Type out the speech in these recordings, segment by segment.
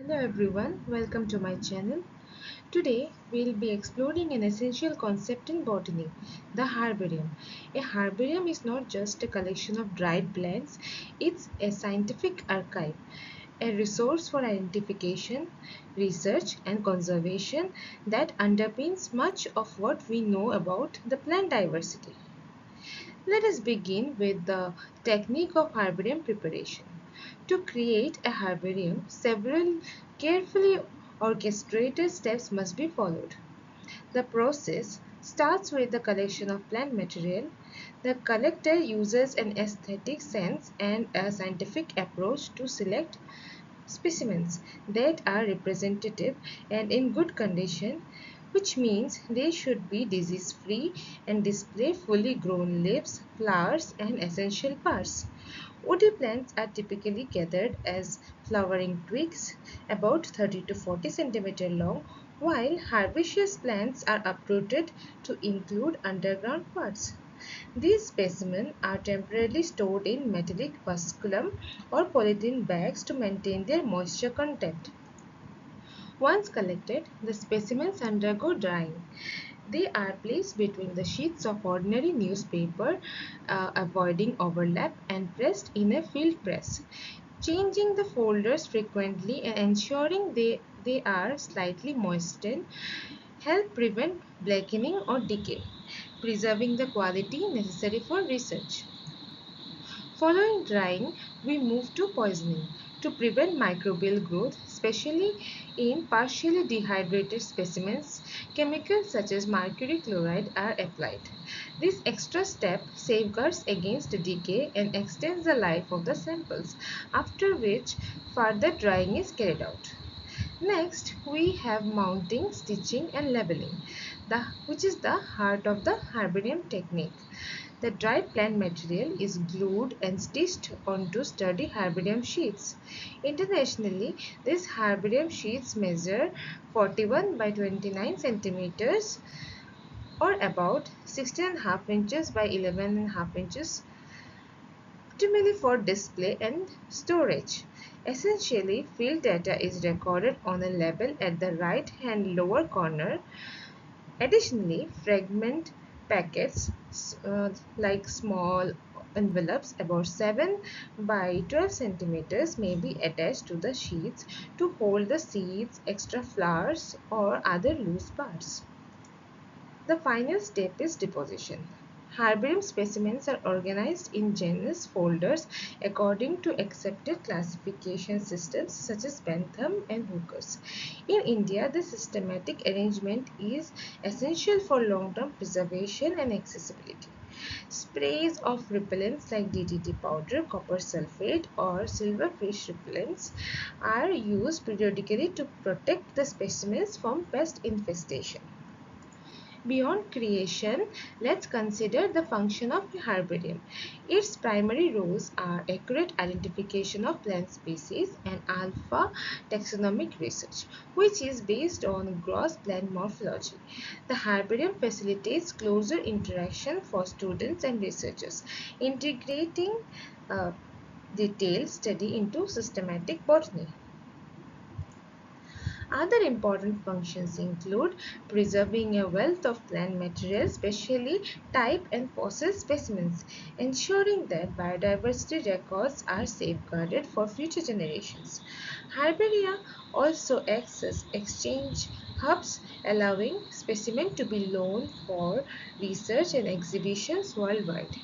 Hello everyone, welcome to my channel. Today we'll be exploring an essential concept in botany, the herbarium. A herbarium is not just a collection of dried plants, it's a scientific archive, a resource for identification, research and conservation that underpins much of what we know about the plant diversity. Let us begin with the technique of herbarium preparation. To create a herbarium, several carefully orchestrated steps must be followed. The process starts with the collection of plant material. The collector uses an aesthetic sense and a scientific approach to select specimens that are representative and in good condition, which means they should be disease free and display fully grown leaves, flowers and essential parts. Woody plants are typically gathered as flowering twigs about 30 to 40 cm long, while herbaceous plants are uprooted to include underground parts. These specimens are temporarily stored in metallic vasculum or polythene bags to maintain their moisture content. Once collected, the specimens undergo drying. They are placed between the sheets of ordinary newspaper, avoiding overlap, and pressed in a field press. Changing the folders frequently and ensuring they are slightly moistened help prevent blackening or decay, preserving the quality necessary for research. Following drying, we move to poisoning. To prevent microbial growth, especially in partially dehydrated specimens, chemicals such as mercury chloride are applied. This extra step safeguards against decay and extends the life of the samples, after which further drying is carried out. Next, we have mounting, stitching and labeling, which is the heart of the herbarium technique. The dried plant material is glued and stitched onto sturdy herbarium sheets. Internationally, these herbarium sheets measure 41 by 29 centimeters or about 16.5 inches by 11.5 inches, optimally for display and storage. Essentially, field data is recorded on a label at the right hand lower corner. Additionally, fragment packets like small envelopes about 7 by 12 centimeters may be attached to the sheets to hold the seeds, extra flowers or other loose parts. The final step is deposition. Herbarium specimens are organized in genus folders according to accepted classification systems such as Bentham and Hooker's. In India, the systematic arrangement is essential for long-term preservation and accessibility. Sprays of repellents like DDT powder, copper sulfate, or silverfish repellents are used periodically to protect the specimens from pest infestation. Beyond creation, let's consider the function of the herbarium. Its primary roles are accurate identification of plant species and alpha taxonomic research, which is based on gross plant morphology. The herbarium facilitates closer interaction for students and researchers, integrating uh, detailed study into systematic botany. Other important functions include preserving a wealth of plant material, especially type and fossil specimens, ensuring that biodiversity records are safeguarded for future generations. Herbaria also acts as exchange hubs, allowing specimens to be loaned for research and exhibitions worldwide.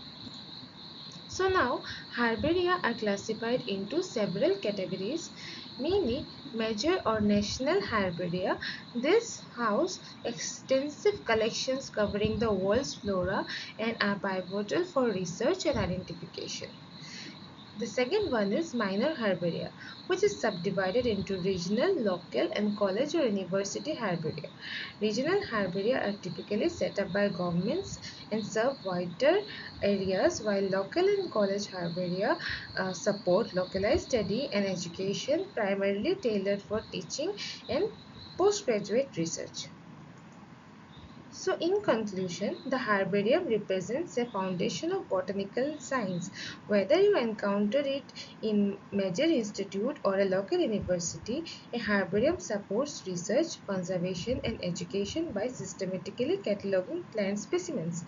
So now, herbaria are classified into several categories, mainly major or national herbaria. This house extensive collections covering the world's flora and are pivotal for research and identification. The second one is minor herbaria, which is subdivided into regional, local, and college or university herbaria. Regional herbaria are typically set up by governments and serve wider areas, while local and college herbaria support localized study and education, primarily tailored for teaching and postgraduate research. So, in conclusion, the herbarium represents a foundation of botanical science. Whether you encounter it in major institute or a local university, a herbarium supports research, conservation, and education by systematically cataloging plant specimens.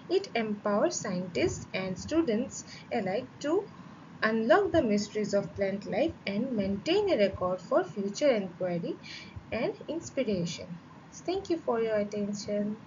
It empowers scientists and students alike to unlock the mysteries of plant life and maintain a record for future inquiry and inspiration. Thank you for your attention.